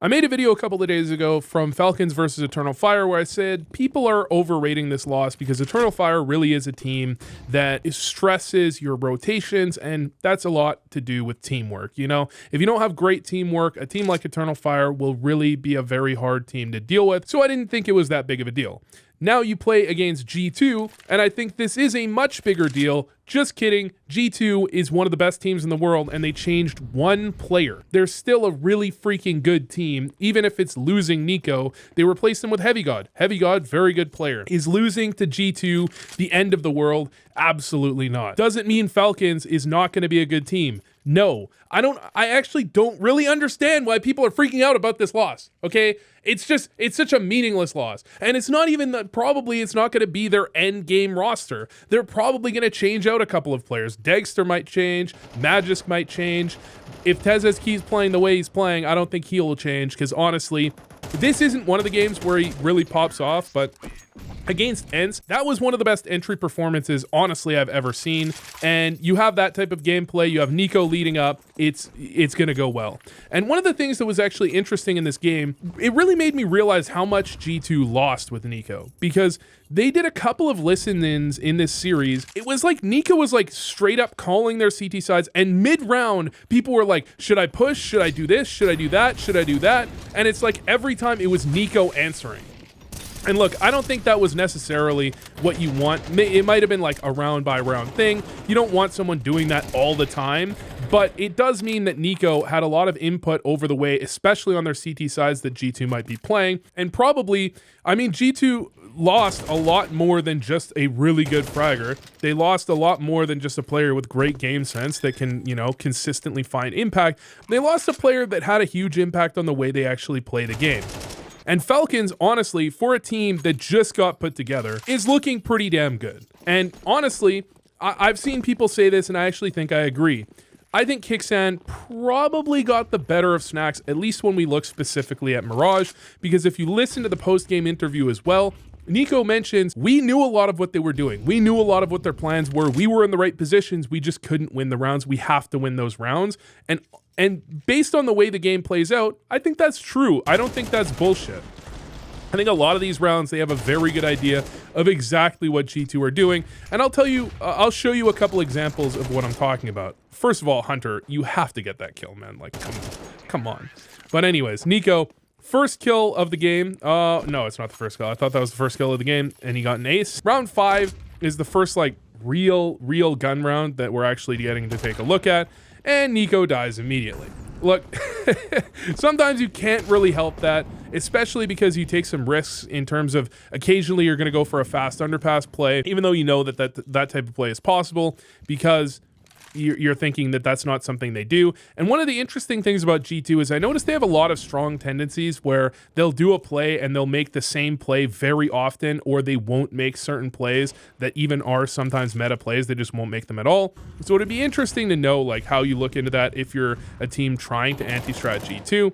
I made a video a couple of days ago from Falcons versus Eternal Fire where I said people are overrating this loss because Eternal Fire really is a team that stresses your rotations, and that's a lot to do with teamwork. You know, if you don't have great teamwork, a team like Eternal Fire will really be a very hard team to deal with, so I didn't think it was that big of a deal. Now you play against G2, and I think this is a much bigger deal. Just kidding. G2 is one of the best teams in the world, and they changed one player. They're still a really freaking good team, even if it's losing Niko. They replaced him with Heavy God. Heavy God, very good player. Is losing to G2 the end of the world? Absolutely not. Doesn't mean Falcons is not going to be a good team. No, I actually don't really understand why people are freaking out about this loss, okay? It's such a meaningless loss. And it's not even that, probably it's not going to be their end game roster. They're probably going to change out a couple of players. Dagster might change, Magisk might change. If Tezes keeps playing the way he's playing, I don't think he'll change, because honestly, this isn't one of the games where he really pops off, but against ENCE, that was one of the best entry performances, honestly, I've ever seen. And you have that type of gameplay, you have Niko leading up, it's going to go well. And one of the things that was actually interesting in this game, it really made me realize how much G2 lost with Niko, because they did a couple of listen-ins in this series. It was like Niko was like straight up calling their CT sides, and mid-round, people were like, should I push? Should I do this? Should I do that? Should I do that? And it's like every time it was Niko answering. And look, I don't think that was necessarily what you want. It might have been like a round by round thing. You don't want someone doing that all the time, but it does mean that Niko had a lot of input over the way, especially on their CT sides that G2 might be playing. And probably, I mean, G2 lost a lot more than just a really good fragger. They lost a lot more than just a player with great game sense that can, you know, consistently find impact. They lost a player that had a huge impact on the way they actually play the game. And Falcons, honestly, for a team that just got put together, is looking pretty damn good. And honestly, I've seen people say this, and I actually think I agree. I think Kixan probably got the better of Snax, at least when we look specifically at Mirage, because if you listen to the post-game interview as well, Niko mentions, we knew a lot of what they were doing. We knew a lot of what their plans were. We were in the right positions. We just couldn't win the rounds. We have to win those rounds. And based on the way the game plays out, I think that's true. I don't think that's bullshit. I think a lot of these rounds, they have a very good idea of exactly what G2 are doing. And I'll show you a couple examples of what I'm talking about. First of all, Hunter, you have to get that kill, man. Like, come on. But anyways, Niko, first kill of the game. No, it's not the first kill. I thought that was the first kill of the game, and he got an ace. Round 5 is the first, like, real gun round that we're actually getting to take a look at. And Niko dies immediately. Look, sometimes you can't really help that, especially because you take some risks in terms of occasionally you're going to go for a fast underpass play, even though you know that type of play is possible, because you're thinking that that's not something they do. And one of the interesting things about G2 is I noticed they have a lot of strong tendencies where they'll do a play and they'll make the same play very often, or they won't make certain plays that even are sometimes meta plays. They just won't make them at all. So it'd be interesting to know like how you look into that if you're a team trying to anti-strat G2.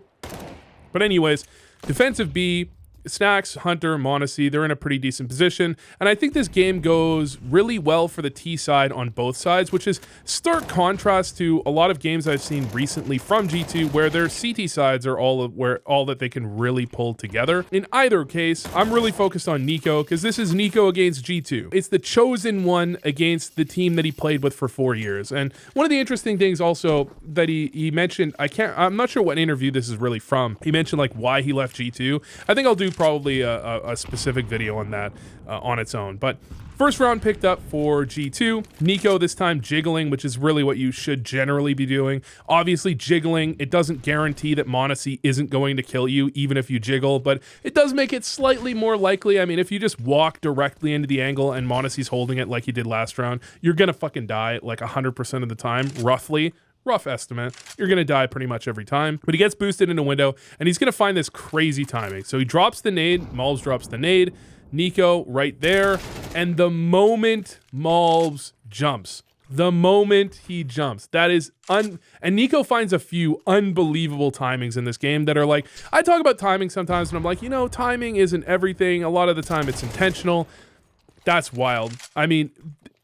But anyways, defensive B, Snax, Hunter, Monacy, they're in a pretty decent position. And I think this game goes really well for the T side on both sides, which is stark contrast to a lot of games I've seen recently from G2 where their CT sides are all that they can really pull together. In either case, I'm really focused on Niko because this is Niko against G2. It's the chosen one against the team that he played with for 4 years. And one of the interesting things also that he mentioned, I'm not sure what interview this is really from. He mentioned like why he left G2. I think I'll do probably a specific video on that on its own. But first round picked up for G2. Niko this time jiggling, which is really what you should generally be doing. Obviously jiggling, it doesn't guarantee that Monacy isn't going to kill you even if you jiggle, but it does make it slightly more likely. I mean, if you just walk directly into the angle and Monacy's holding it like he did last round, you're gonna fucking die like 100% of the time, roughly. Rough estimate. You're going to die pretty much every time. But he gets boosted in a window, and he's going to find this crazy timing. So he drops the nade. Malbs drops the nade. Niko right there. And the moment Malbs jumps, the moment he jumps, that is and Niko finds a few unbelievable timings in this game that are like, I talk about timing sometimes, and I'm like, you know, timing isn't everything. A lot of the time it's intentional. That's wild. I mean,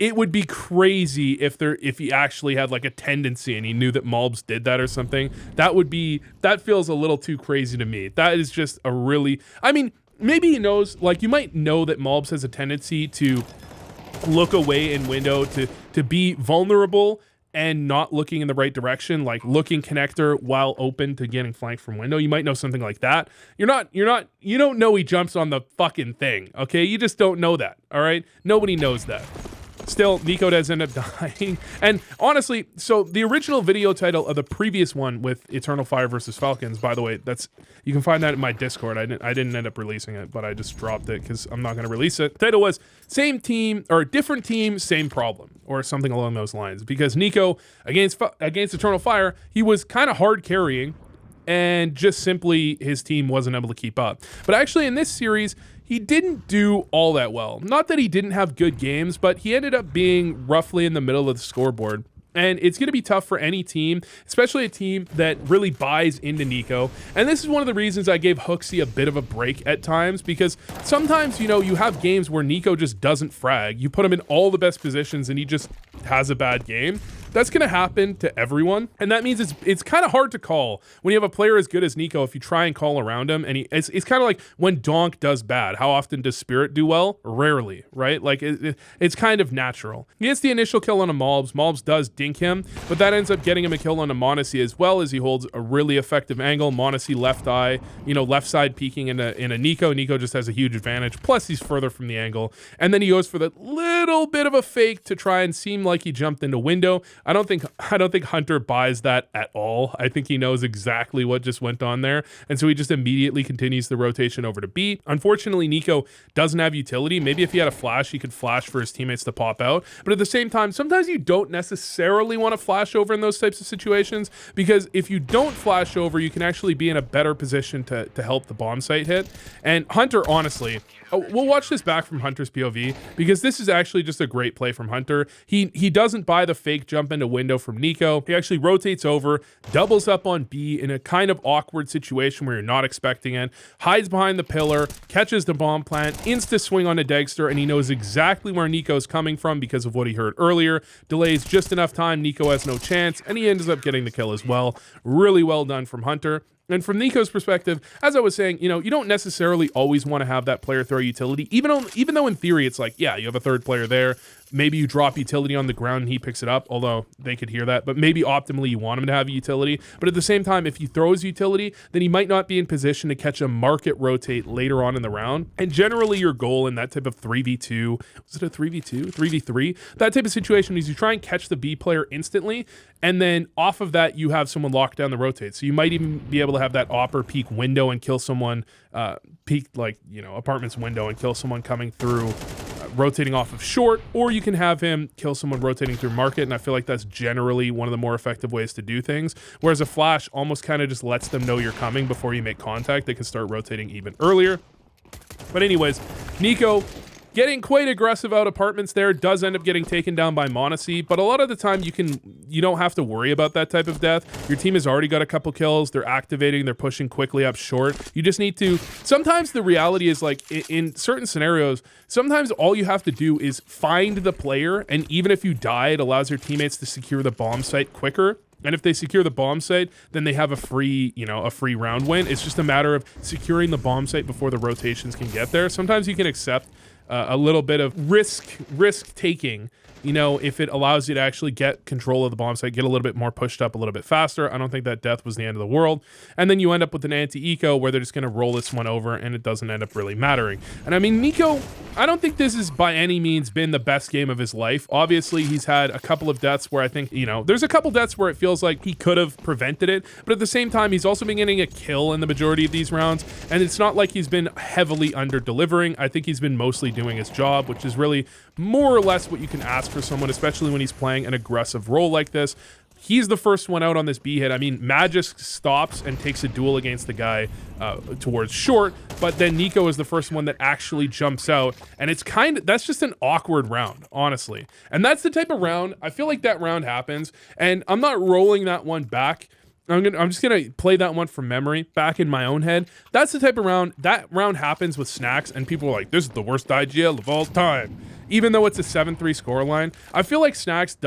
it would be crazy if he actually had like a tendency and he knew that Malbs did that or something. That feels a little too crazy to me. That is just a really, I mean, maybe he knows, like you might know that Malbs has a tendency to look away in window, to be vulnerable and not looking in the right direction, like looking connector while open to getting flanked from window. You might know something like that. You don't know he jumps on the fucking thing, okay? You just don't know that, all right? Nobody knows that. Still, Niko does end up dying. And honestly, so the original video title of the previous one with Eternal Fire versus Falcons, by the way, you can find that in my Discord. I didn't end up releasing it, but I just dropped it because I'm not going to release it. The title was same team or different team, same problem, or something along those lines. Because Niko against Eternal Fire, he was kind of hard carrying, and just simply his team wasn't able to keep up. But actually in this series, he didn't do all that well. Not that he didn't have good games, but he ended up being roughly in the middle of the scoreboard. And it's going to be tough for any team, especially a team that really buys into Niko. And this is one of the reasons I gave Hooksy a bit of a break at times, because sometimes, you have games where Niko just doesn't frag. You put him in all the best positions and he just has a bad game. That's going to happen to everyone. And that means it's kind of hard to call when you have a player as good as Niko if you try and call around him. And it's kind of like when Donk does bad. How often does Spirit do well? Rarely, right? Like it's kind of natural. He gets the initial kill on a Malbs. Malbs does dink him, but that ends up getting him a kill on a m0NESY as well, as he holds a really effective angle. m0NESY left eye, left side peeking in a Niko. Niko just has a huge advantage. Plus he's further from the angle. And then he goes for that little bit of a fake to try and seem like he jumped into window. I don't think Hunter buys that at all. I think he knows exactly what just went on there. And so he just immediately continues the rotation over to B. Unfortunately, Niko doesn't have utility. Maybe if he had a flash, he could flash for his teammates to pop out. But at the same time, sometimes you don't necessarily want to flash over in those types of situations, because if you don't flash over, you can actually be in a better position to help the bomb site hit. And Hunter, honestly, we'll watch this back from Hunter's POV, because this is actually just a great play from Hunter. He doesn't buy the fake jump into window from Niko. He actually rotates over, doubles up on B in a kind of awkward situation where you're not expecting it, hides behind the pillar, catches the bomb plant, insta swing on a Dagster, and he knows exactly where Niko's coming from because of what he heard earlier. Delays just enough time, Niko has no chance, and he ends up getting the kill as well. Really well done from Hunter. And from Niko's perspective, as I was saying, you don't necessarily always want to have that player throw utility, even though in theory it's like, yeah, you have a third player there. Maybe you drop utility on the ground and he picks it up, although they could hear that. But maybe optimally you want him to have utility. But at the same time, if he throws utility, then he might not be in position to catch a market rotate later on in the round. And generally your goal in that type of 3v2, was it a 3v2? 3v3? That type of situation is you try and catch the B player instantly, and then off of that, you have someone lock down the rotate. So you might even be able to have that opper peek window and kill someone, peek like, apartments window and kill someone coming through, rotating off of short, or you can have him kill someone rotating through market, and I feel like that's generally one of the more effective ways to do things, whereas a flash almost kind of just lets them know you're coming before you make contact. They can start rotating even earlier. But anyways, Niko getting quite aggressive out apartments there, does end up getting taken down by m0NESY, but a lot of the time you don't have to worry about that type of death. Your team has already got a couple kills, they're activating, they're pushing quickly up short. You just need to, sometimes the reality is like in certain scenarios, sometimes all you have to do is find the player, and even if you die, it allows your teammates to secure the bomb site quicker. And if they secure the bomb site, then they have a free round win. It's just a matter of securing the bomb site before the rotations can get there. Sometimes you can accept a little bit of risk taking, if it allows you to actually get control of the bomb site, get a little bit more pushed up a little bit faster. I don't think that death was the end of the world. And then you end up with an anti-eco where they're just going to roll this one over and it doesn't end up really mattering. And I mean, Niko, I don't think this has by any means been the best game of his life. Obviously, he's had a couple of deaths where I think, there's a couple deaths where it feels like he could have prevented it. But at the same time, he's also been getting a kill in the majority of these rounds. And it's not like he's been heavily under-delivering. I think he's been mostly doing his job, which is really more or less what you can ask for someone, especially when he's playing an aggressive role like this. He's the first one out on this B hit. I mean, Magisk stops and takes a duel against the guy towards short, but then Niko is the first one that actually jumps out, and that's just an awkward round, honestly. And that's the type of round, I feel like that round happens, and I'm not rolling that one back. I'm just gonna play that one from memory back in my own head. That's the type of round, that round happens with Snax, and people are like, this is the worst IGL of all time. even though it's a 7-3 scoreline. I feel like Snax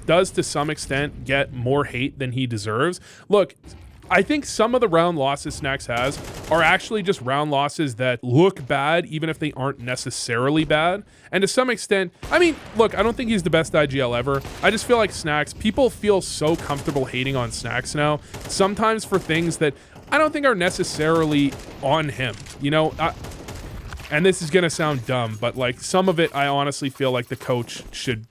does to some extent get more hate than he deserves. Look, I think some of the round losses Snax has are actually just round losses that look bad, even if they aren't necessarily bad. And to some extent, I mean, look, I don't think he's the best IGL ever. I just feel like Snax, people feel so comfortable hating on Snax now, sometimes for things that I don't think are necessarily on him, you know? And this is going to sound dumb, but like some of it, I honestly feel like the coach should,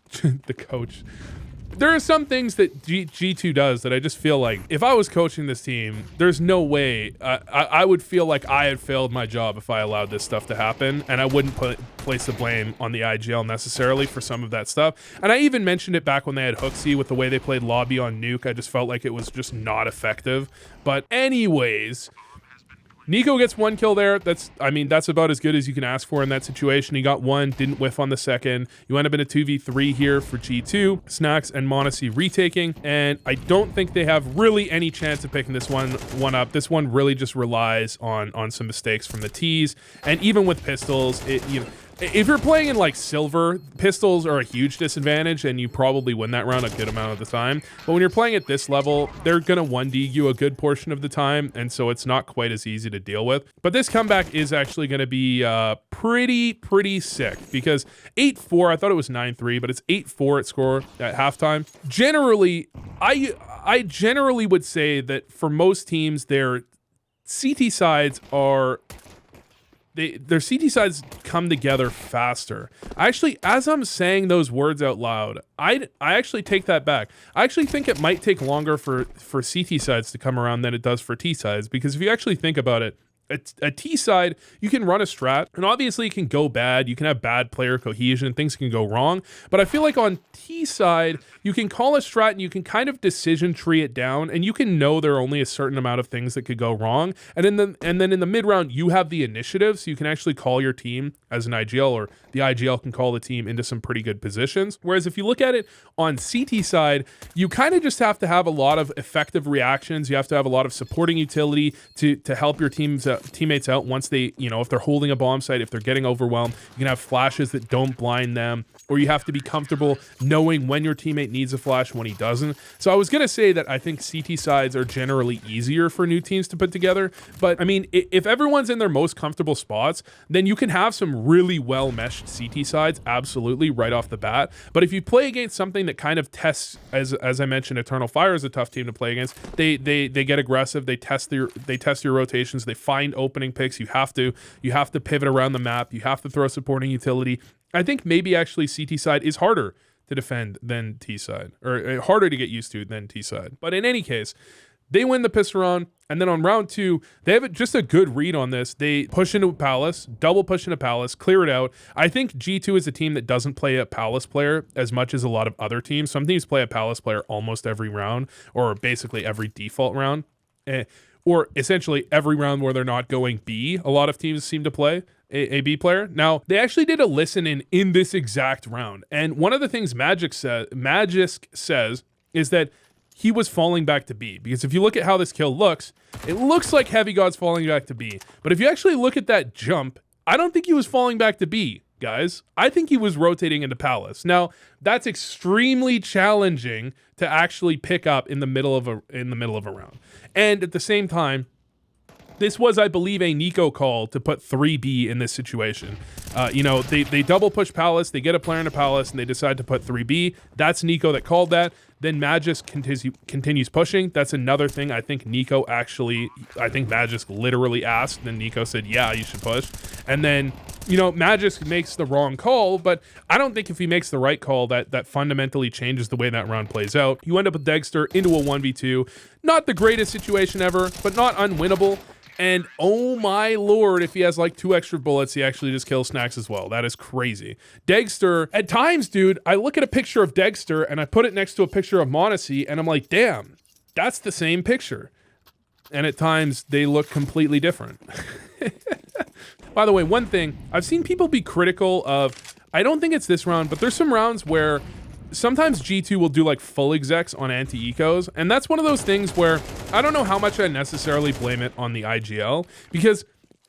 there are some things that G2 does that I just feel like if I was coaching this team, there's no way I would feel like I had failed my job if I allowed this stuff to happen, and I wouldn't place the blame on the IGL necessarily for some of that stuff. And I even mentioned it back when they had Hooksy with the way they played lobby on Nuke. I just felt like it was just not effective. But anyways, Niko gets 1 kill there. That's about as good as you can ask for in that situation. He got 1, didn't whiff on the second. You end up in a 2v3 here for G2. Snax and m0NESY retaking, and I don't think they have really any chance of picking this one up. This one really just relies on some mistakes from the T's, and even with pistols, if you're playing in like silver, pistols are a huge disadvantage and you probably win that round a good amount of the time. But when you're playing at this level, they're going to 1D you a good portion of the time, and so it's not quite as easy to deal with. But this comeback is actually going to be pretty sick, because 8-4, I thought it was 9-3, but it's 8-4 at score at halftime. Generally, I generally would say that for most teams, their CT sides are... their CT sides come together faster. Actually, as I'm saying those words out loud, I actually take that back. I actually think it might take longer for CT sides to come around than it does for T sides, because if you actually think about it, a T side, you can run a strat, and obviously it can go bad. You can have bad player cohesion, things can go wrong. But I feel like on T side, you can call a strat and you can kind of decision tree it down, and you can know there are only a certain amount of things that could go wrong. And then in the mid round, you have the initiative, so you can actually call your team as an IGL, or the IGL can call the team into some pretty good positions. Whereas if you look at it on CT side, you kind of just have to have a lot of effective reactions. You have to have a lot of supporting utility to help your teammates out once they, if they're holding a bomb site, if they're getting overwhelmed. You can have flashes that don't blind them, or you have to be comfortable knowing when your teammate needs a flash, when he doesn't. So I was going to say that I think CT sides are generally easier for new teams to put together. But I mean, if everyone's in their most comfortable spots, then you can have some really well meshed CT sides, absolutely, right off the bat. But if you play against something that kind of tests, as I mentioned, Eternal Fire is a tough team to play against. They get aggressive, they test your rotations, they find opening picks. You have to pivot around the map, you have to throw supporting utility. I think maybe actually CT side is harder to defend than T side, or harder to get used to than T side. But in any case, they win the pistol round, and then on round 2, they have just a good read on this. They push into Palace, double push into Palace, clear it out. I think G2 is a team that doesn't play a Palace player as much as a lot of other teams. Some teams play a Palace player almost every round, or basically every default round, or essentially every round where they're not going B. A lot of teams seem to play a B player. Now, they actually did a listen in this exact round, and one of the things Magisk says is that he was falling back to B, because if you look at how this kill looks, it looks like Heavy God's falling back to B. But if you actually look at that jump, I don't think he was falling back to B, guys. I think he was rotating into Palace. Now, that's extremely challenging to actually pick up in the middle of a round. And at the same time, this was, I believe, a Niko call to put 3B in this situation. They double push Palace, they get a player into Palace, and they decide to put 3B. That's Niko that called that. Then Magisk continues pushing. That's another thing. I think Magisk literally asked, then Niko said, yeah, you should push. And then, Magisk makes the wrong call, but I don't think if he makes the right call, that fundamentally changes the way that round plays out. You end up with Degster into a 1v2. Not the greatest situation ever, but not unwinnable. And oh my lord, if he has like 2 extra bullets, he actually just kills Snax as well. That is crazy. Degster, at times, dude, I look at a picture of Degster and I put it next to a picture of m0NESY, and I'm like, damn, that's the same picture. And at times, they look completely different. By the way, one thing, I've seen people be critical of, I don't think it's this round, but there's some rounds where sometimes G2 will do like full execs on anti-ecos, and that's one of those things where I don't know how much I necessarily blame it on the IGL, because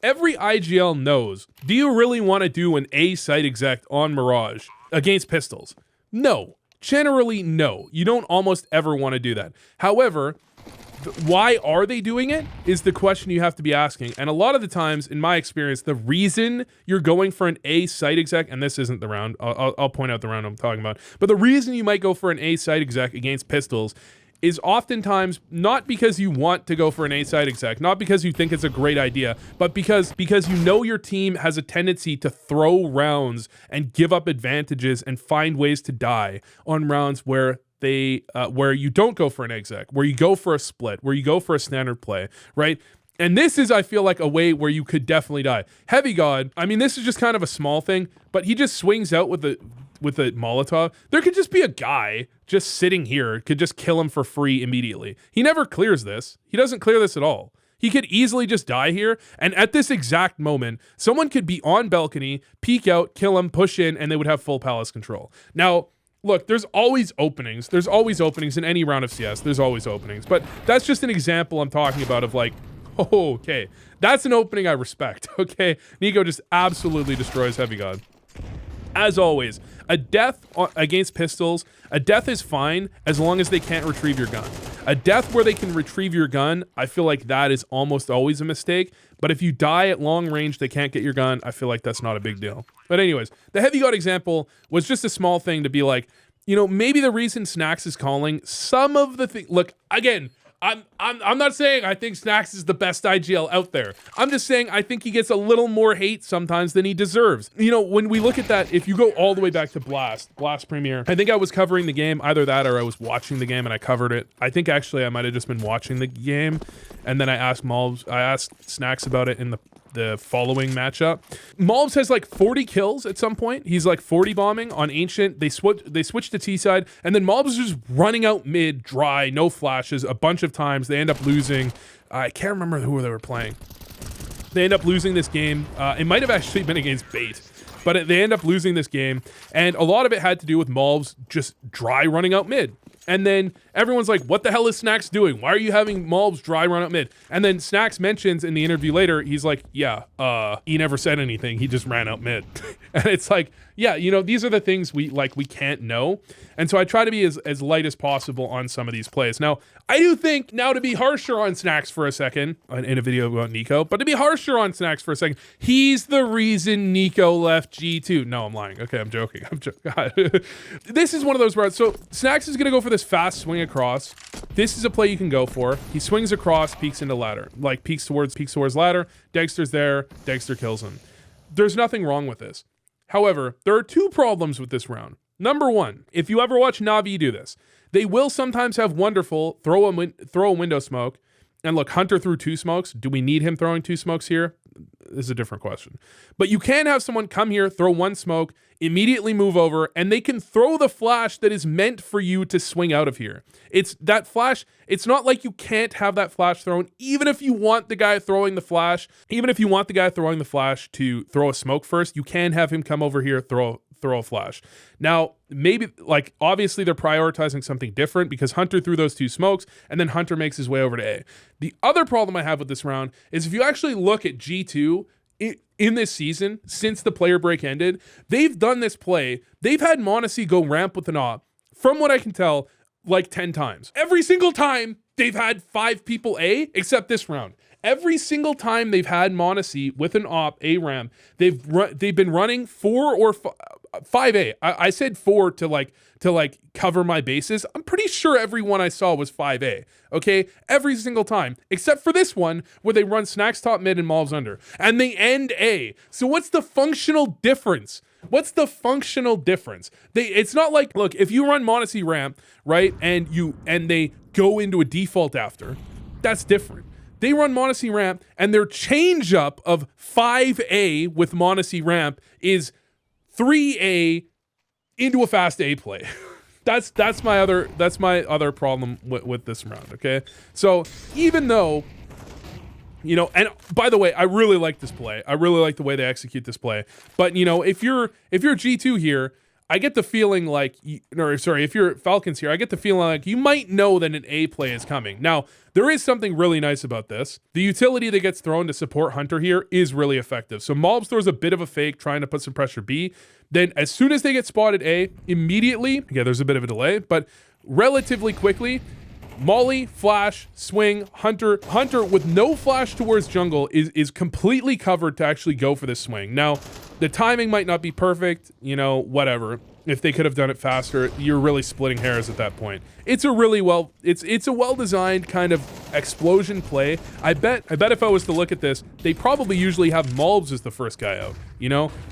every IGL knows, do you really want to do an A site exec on Mirage against pistols? No. Generally, no. You don't almost ever want to do that. However, why are they doing it is the question you have to be asking. And a lot of the times, in my experience, the reason you're going for an A site exec, and this isn't the round, I'll point out the round I'm talking about, but the reason you might go for an A site exec against pistols is oftentimes not because you want to go for an A site exec, not because you think it's a great idea, but because you know your team has a tendency to throw rounds and give up advantages and find ways to die on rounds where where you don't go for an exec, where you go for a split, where you go for a standard play, right? And this is, I feel like, a way where you could definitely die. Heavy God, I mean, this is just kind of a small thing, but he just swings out with a Molotov. There could just be a guy just sitting here, could just kill him for free immediately. He never clears this. He doesn't clear this at all. He could easily just die here, and at this exact moment, someone could be on balcony, peek out, kill him, push in, and they would have full palace control. Now, look, there's always openings. There's always openings in any round of CS. There's always openings. But that's just an example I'm talking about of like, oh, okay. That's an opening I respect, okay? Niko just absolutely destroys Heavy God. As always, a death against pistols, a death is fine as long as they can't retrieve your gun. A death where they can retrieve your gun, I feel like that is almost always a mistake. But if you die at long range, they can't get your gun, I feel like that's not a big deal. But anyways, the Heavy God example was just a small thing to be like, you know, maybe the reason Snax is calling some of the things. Look, again, I'm not saying I think Snax is the best IGL out there. I'm just saying I think he gets a little more hate sometimes than he deserves. You know, when we look at that, if you go all the way back to Blast Premier, I think I was covering the game, either that or I was watching the game and I covered it. I think actually I might have just been watching the game, and then I asked Snax about it in the following matchup. Malbs has like 40 kills at some point. He's like 40 bombing on Ancient. They switch to T-side, and then Malbs is just running out mid, dry, no flashes, a bunch of times. They end up losing. I can't remember who they were playing. They end up losing this game. It might have actually been against Bait, but they end up losing this game, and a lot of it had to do with Malbs just dry running out mid. And then everyone's like, what the hell is Snax doing? Why are you having Malbs dry run up mid? And then Snax mentions in the interview later, he's like, yeah, he never said anything. He just ran out mid. And it's like, yeah, you know, these are the things we can't know. And so I try to be as light as possible on some of these plays. Now, I do think now to be harsher on Snax for a second, in a video about Niko, but to be harsher on Snax for a second, he's the reason Niko left G2. No, I'm lying. Okay, I'm joking. This is one of those routes. So Snax is going to go for this fast swing across. This is a play you can go for. He swings across, peeks into ladder, like peeks towards ladder. Dexter's there. Dexter kills him. There's nothing wrong with this. However, there are two problems with this round. Number one, if you ever watch Na'Vi do this, they will sometimes have Wonderful throw a window smoke. And look, Hunter threw 2 smokes. Do we need him throwing 2 smokes here? This is a different question. But you can have someone come here, throw 1 smoke, immediately move over, and they can throw the flash that is meant for you to swing out of here. It's that flash. It's not like you can't have that flash thrown, even if you want the guy throwing the flash, to throw a smoke first, you can have him come over here, throw a flash. Now, maybe, like, obviously they're prioritizing something different because Hunter threw those 2 smokes, and then Hunter makes his way over to A. The other problem I have with this round is if you actually look at G2 in this season, since the player break ended, they've done this play. They've had m0NESY go ramp with an AWP, from what I can tell, like 10 times. Every single time they've had 5 people A, except this round. Every single time they've had m0NESY with an AWP A ramp, they've been running 4 or 5A. I said 4 to cover my bases. I'm pretty sure every one I saw was 5A. Okay, every single time, except for this one where they run Snax top mid and Malbs under, and they end A. So what's the functional difference? It's not like, look, if you run m0NESY ramp, right, and they go into a default after, that's different. They run m0NESY ramp, and their change up of 5A with m0NESY ramp is 3A into a fast A play. That's my other problem with this round. Okay, so even though, you know, and by the way, I really like this play. I really like the way they execute this play. But you know, if you're G2 here, I get the feeling like, if you're Falcons here, I get the feeling like you might know that an A play is coming. Now, there is something really nice about this. The utility that gets thrown to support Hunter here is really effective. So Mobs throws a bit of a fake trying to put some pressure B. Then as soon as they get spotted A, immediately, yeah, there's a bit of a delay, but relatively quickly, Molly, flash, swing, Hunter with no flash towards jungle is completely covered to actually go for this swing. Now, the timing might not be perfect, whatever. If they could have done it faster, you're really splitting hairs at that point. It's a really it's a well-designed kind of explosion play. I bet if I was to look at this, they probably usually have Mulbs as the first guy out.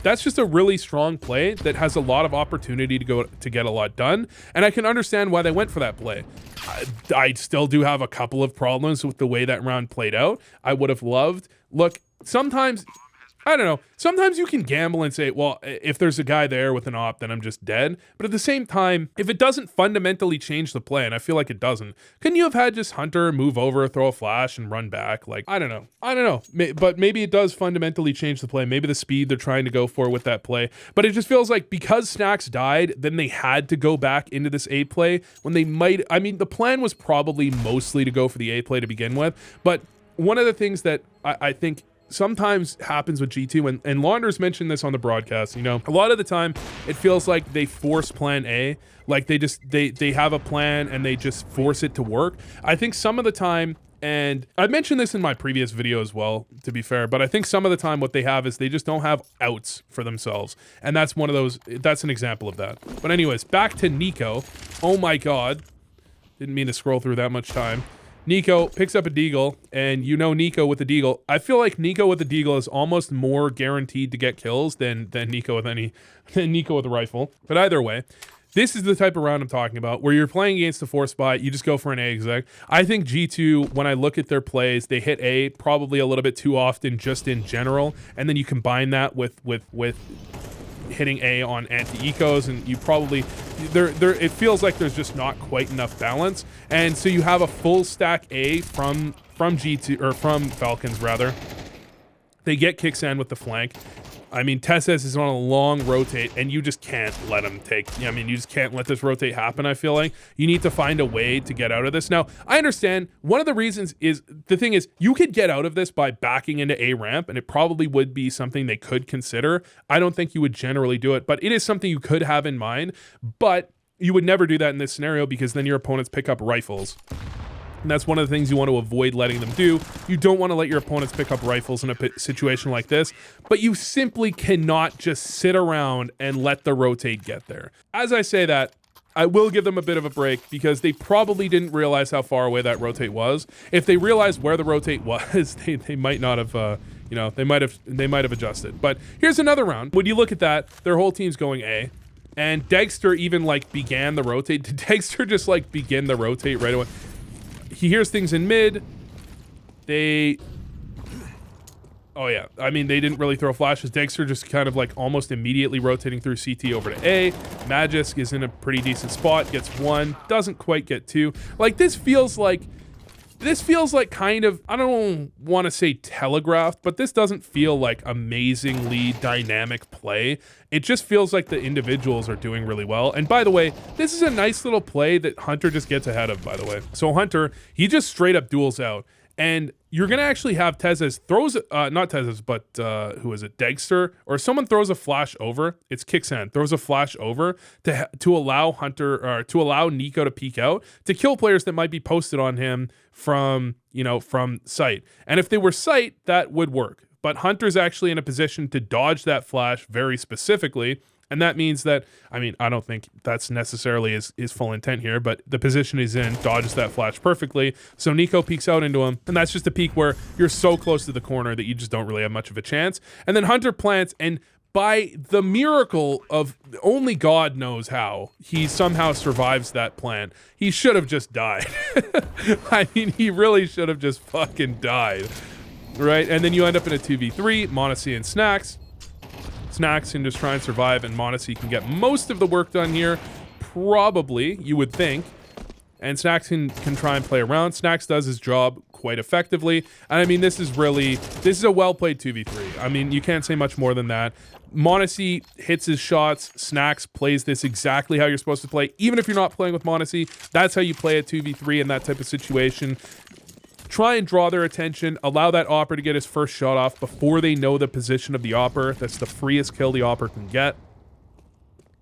That's just a really strong play that has a lot of opportunity to get a lot done. And I can understand why they went for that play. I still do have a couple of problems with the way that round played out. I would have loved, look, sometimes, I don't know, sometimes you can gamble and say, well, if there's a guy there with an op, then I'm just dead. But at the same time, if it doesn't fundamentally change the play, and I feel like it doesn't, couldn't you have had just Hunter move over, throw a flash, and run back? Like, I don't know. But maybe it does fundamentally change the play. Maybe the speed they're trying to go for with that play. But it just feels like because Snax died, then they had to go back into this A play when they the plan was probably mostly to go for the A play to begin with. But one of the things that I think sometimes happens with G2, and Launders mentioned this on the broadcast, a lot of the time it feels like they force plan A, like they have a plan and they just force it to work. I think some of the time, and I mentioned this in my previous video as well, to be fair, but I think some of the time what they have is they just don't have outs for themselves. And that's an example of that. But anyways, back to Niko. Oh my God. Didn't mean to scroll through that much time. Niko picks up a deagle, and Niko with the deagle. I feel like Niko with the deagle is almost more guaranteed to get kills than Niko with a rifle. But either way, this is the type of round I'm talking about, where you're playing against the 4-spot, you just go for an A exec. I think G2, when I look at their plays, they hit A probably a little bit too often just in general, and then you combine that with hitting A on anti-ecos, and you probably it feels like there's just not quite enough balance, and so you have a full stack A from G2 or from Falcons rather. They get Kixan with the flank. Tesses is on a long rotate, and you just can't let him you just can't let this rotate happen. I feel like you need to find a way to get out of this. Now, I understand one of the reasons is, the thing is, you could get out of this by backing into A ramp, and it probably would be something they could consider. I don't think you would generally do it, but it is something you could have in mind, but you would never do that in this scenario because then your opponents pick up rifles. And that's one of the things you want to avoid letting them do. You don't want to let your opponents pick up rifles in a situation like this, but you simply cannot just sit around and let the rotate get there. As I say that, I will give them a bit of a break because they probably didn't realize how far away that rotate was. If they realized where the rotate was, they might not have, they might have adjusted. But here's another round. When you look at that, their whole team's going A. And Dexter even began the rotate. Did Dexter just begin the rotate right away? He hears things in mid. Oh yeah, they didn't really throw flashes. Dexter just kind of almost immediately rotating through CT over to A. Magisk is in a pretty decent spot, gets one, doesn't quite get two. This feels like kind of, I don't want to say telegraphed, but this doesn't feel like amazingly dynamic play. It just feels like the individuals are doing really well. And by the way, this is a nice little play that Hunter just gets ahead of, by the way. So Hunter, he just straight up duels out. And you're going to actually have Tezes throws, not Tezes, but who is it? Dexter, or someone throws a flash over. It's Kixan, throws a flash over to allow Hunter, or to allow Niko to peek out, to kill players that might be posted on him from sight. And if they were sight, that would work. But Hunter's actually in a position to dodge that flash very specifically. And that means that, I don't think that's necessarily his full intent here, but the position he's in dodges that flash perfectly. So Niko peeks out into him, and that's just a peek where you're so close to the corner that you just don't really have much of a chance. And then Hunter plants, and by the miracle of only God knows how, he somehow survives that plant. He should have just died. He really should have just fucking died. Right? And then you end up in a 2v3, Monacy and Snax. Snax can just try and survive, and Monacy can get most of the work done here, probably, you would think. And Snax can try and play around. Snax does his job quite effectively. And I mean, this is a well-played 2v3. I mean, you can't say much more than that. Monacy hits his shots. Snax plays this exactly how you're supposed to play. Even if you're not playing with Monacy, that's how you play a 2v3 in that type of situation. Try and draw their attention. Allow that Opper to get his first shot off before they know the position of the Opper. That's the freest kill the Opper can get.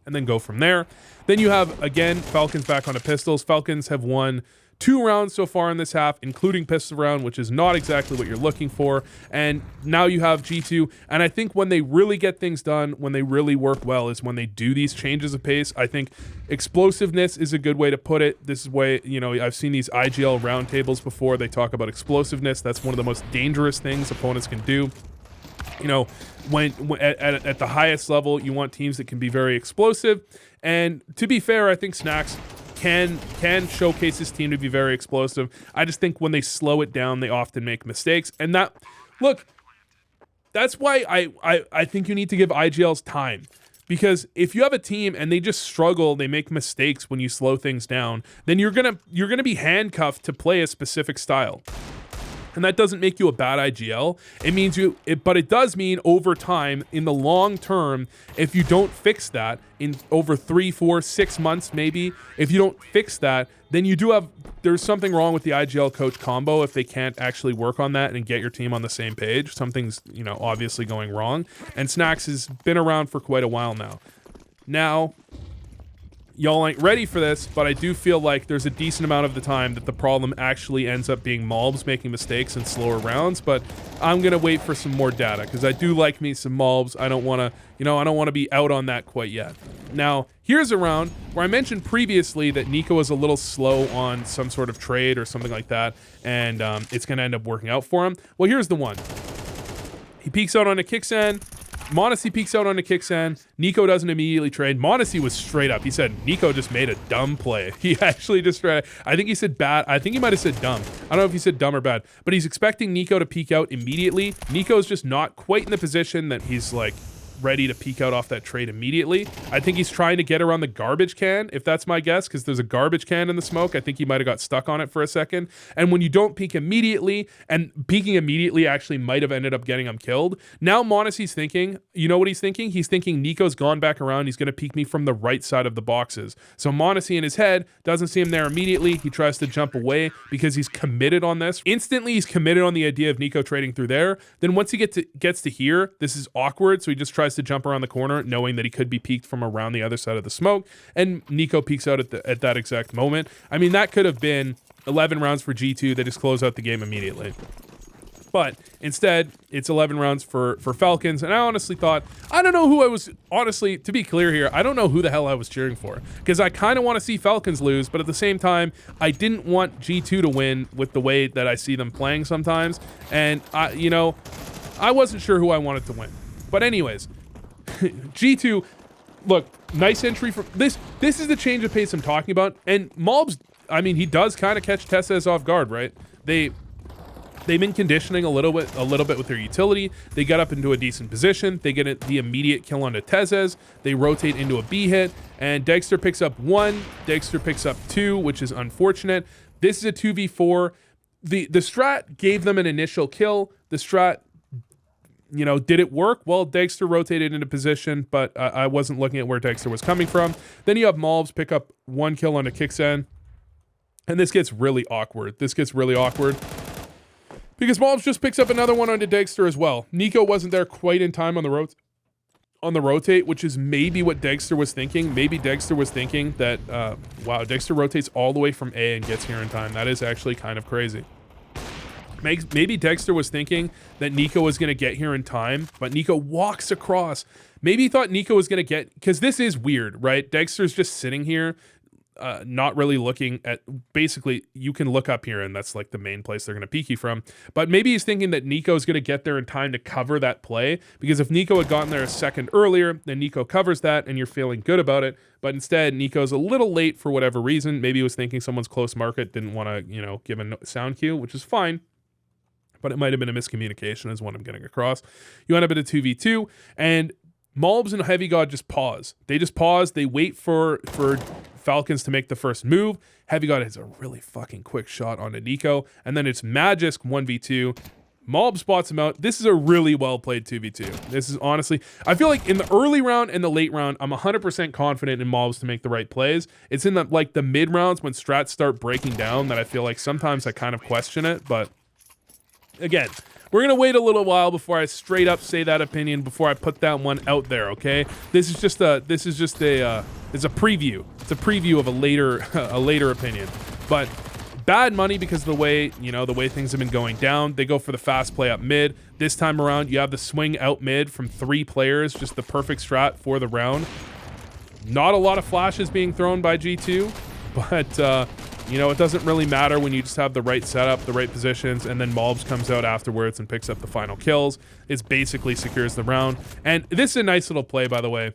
And then go from there. Then you have, again, Falcons back onto pistols. Falcons have won 2 rounds so far in this half, including pistol round, which is not exactly what you're looking for. And now you have G2. And I think when they really get things done, when they really work well, is when they do these changes of pace. I think explosiveness is a good way to put it. This is way, you know, I've seen these IGL roundtables before. They talk about explosiveness. That's one of the most dangerous things opponents can do. You know, when at the highest level, you want teams that can be very explosive. And to be fair, I think Snax can showcase his team to be very explosive. I just think when they slow it down, they often make mistakes. And that, look, that's why I think you need to give IGLs time. Because if you have a team and they just struggle, they make mistakes when you slow things down, then you're gonna be handcuffed to play a specific style. And that doesn't make you a bad IGL. It means but it does mean over time, in the long term, if you don't fix that in over 3, 4, 6 months, maybe, if you don't fix that, then there's something wrong with the IGL coach combo if they can't actually work on that and get your team on the same page. Something's, you know, obviously going wrong. And Snax has been around for quite a while now. Now, y'all ain't ready for this, but I do feel like there's a decent amount of the time that the problem actually ends up being Malbs making mistakes in slower rounds, but I'm going to wait for some more data because I do like me some Malbs. I don't want to, you know, I don't want to be out on that quite yet. Now, here's a round where I mentioned previously that Niko was a little slow on some sort of trade or something like that, and it's going to end up working out for him. Well, here's the one. He peeks out on a kickstand. Monacy peeks out on a kickstand. Niko doesn't immediately trade. Monacy was straight up. He said Niko just made a dumb play. He actually just tried. I think he said bad. I think he might have said dumb. I don't know if he said dumb or bad, but he's expecting Niko to peek out immediately. Niko's just not quite in the position that he's like ready to peek out off that trade immediately. I think he's trying to get around the garbage can, if that's my guess, because there's a garbage can in the smoke. I think he might have got stuck on it for a second. And when you don't peek immediately, and peeking immediately actually might have ended up getting him killed. Now Monacy's thinking, you know what he's thinking? He's thinking Niko's gone back around. He's going to peek me from the right side of the boxes. So Monacy in his head doesn't see him there immediately. He tries to jump away because he's committed on this. Instantly, he's committed on the idea of Niko trading through there. Then once he gets to here, this is awkward. So he just tries to jump around the corner, knowing that he could be peeked from around the other side of the smoke, and Niko peeks out at that exact moment. I mean, that could have been 11 rounds for G2. They just close out the game immediately. But instead, it's 11 rounds for Falcons, and I honestly thought, I don't know who I was, honestly, to be clear here, I don't know who the hell I was cheering for, because I kind of want to see Falcons lose, but at the same time, I didn't want G2 to win with the way that I see them playing sometimes, and I wasn't sure who I wanted to win. But anyways, G2, look, nice entry from this. This is the change of pace I'm talking about. And Malbs, I mean, he does kind of catch Tessez off guard, right? They've been conditioning a little bit with their utility. They get up into a decent position. They get the immediate kill onto Tessez. They rotate into a B hit, and Dexter picks up 1. Dexter picks up 2, which is unfortunate. This is a 2v4. The strat gave them an initial kill. The strat, you know, did it work? Well, Dexter rotated into position, but I wasn't looking at where Dexter was coming from. Then you have Malbs pick up 1 kill on a kickstand, and this gets really awkward. Because Malbs just picks up another one onto Dexter as well. Niko wasn't there quite in time on the rotate, which is maybe what Dexter was thinking. Maybe Dexter was thinking that, wow, Dexter rotates all the way from A and gets here in time. That is actually kind of crazy. Maybe Dexter was thinking that Niko was going to get here in time, but Niko walks across. Maybe he thought Niko was going to get, because this is weird, right? Dexter's just sitting here, not really looking at, basically, you can look up here, and that's like the main place they're going to peek you from. But maybe he's thinking that Niko's going to get there in time to cover that play, because if Niko had gotten there a second earlier, then Niko covers that, and you're feeling good about it. But instead, Niko's a little late for whatever reason. Maybe he was thinking someone's close market, didn't want to, give a sound cue, which is fine. But it might have been a miscommunication is what I'm getting across. You end up at a 2v2, and Malbs and Heavy God just pause. They just pause. They wait for Falcons to make the first move. Heavy God hits a really fucking quick shot onto Niko, and then it's Magisk 1v2. Mob spots him out. This is a really well-played 2v2. This is honestly, I feel like in the early round and the late round, I'm 100% confident in mobs to make the right plays. It's in the mid rounds when strats start breaking down that I feel like sometimes I kind of question it. But again, we're gonna wait a little while before I straight up say that opinion, before I put that one out there. Okay, it's a preview. It's a preview of a later opinion, but. Bad money because of the way things have been going down. They go for the fast play up mid. This time around, you have the swing out mid from 3 players, just the perfect strat for the round. Not a lot of flashes being thrown by G2, but it doesn't really matter when you just have the right setup, the right positions, and then Mobs comes out afterwards and picks up the final kills. It basically secures the round. And this is a nice little play, by the way.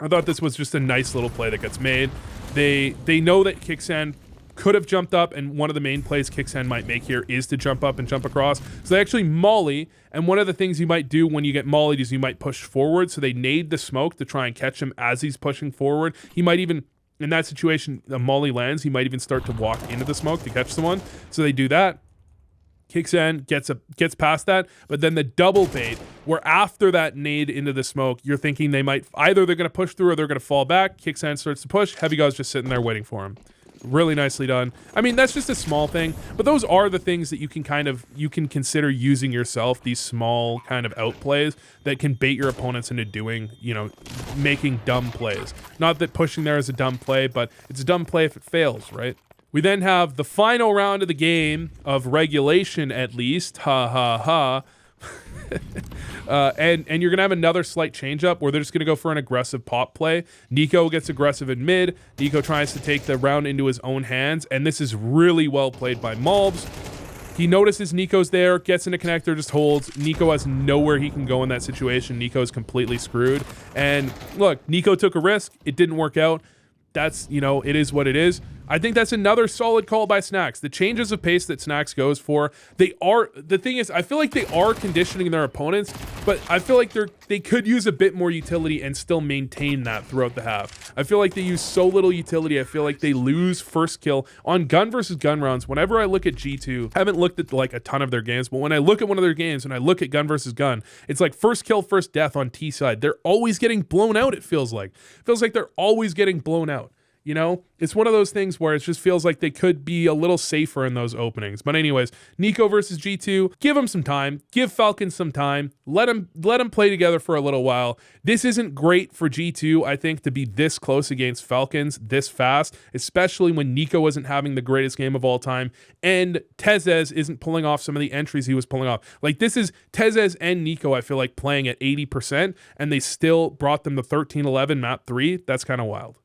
I thought this was just a nice little play that gets made. They know that Kixan could have jumped up, and one of the main plays Kixan might make here is to jump up and jump across. So they actually molly, and one of the things you might do when you get mollied is you might push forward, so they nade the smoke to try and catch him as he's pushing forward. He might even, in that situation, the molly lands, he might even start to walk into the smoke to catch someone. So they do that. Kixan gets past that, but then the double bait, where after that nade into the smoke, you're thinking they're going to push through or they're going to fall back. Kixan starts to push. Heavy God's just sitting there waiting for him. Really nicely done. I mean, that's just a small thing, but those are the things that you can consider using yourself, these small kind of outplays that can bait your opponents into doing, making dumb plays. Not that pushing there is a dumb play, but it's a dumb play if it fails, right? We then have the final round of the game, of regulation at least, ha ha ha. And you're gonna have another slight change up where they're just gonna go for an aggressive pop play. Niko gets aggressive in mid. Niko tries to take the round into his own hands, and this is really well played by Malbs. He notices Niko's there, gets in a connector, just holds. Niko has nowhere he can go in that situation. Niko's completely screwed. And look, Niko took a risk. It didn't work out. That's, it is what it is. I think that's another solid call by Snax. The changes of pace that Snax goes for, the thing is, I feel like they are conditioning their opponents, but I feel like they could use a bit more utility and still maintain that throughout the half. I feel like they use so little utility, I feel like they lose first kill on gun versus gun rounds. Whenever I look at G2, I haven't looked at like a ton of their games, but when I look at one of their games and I look at gun versus gun, it's like first kill, first death on T side. They're always getting blown out, it feels like. It feels like they're always getting blown out. It's one of those things where it just feels like they could be a little safer in those openings. But anyways, Niko versus G2, give them some time, give Falcons some time, let them play together for a little while. This isn't great for G2, I think, to be this close against Falcons this fast, especially when Niko isn't having the greatest game of all time and Tezes isn't pulling off some of the entries he was pulling off. Like, this is Tezes and Niko, I feel like, playing at 80%, and they still brought them to 13-11 map 3. That's kind of wild.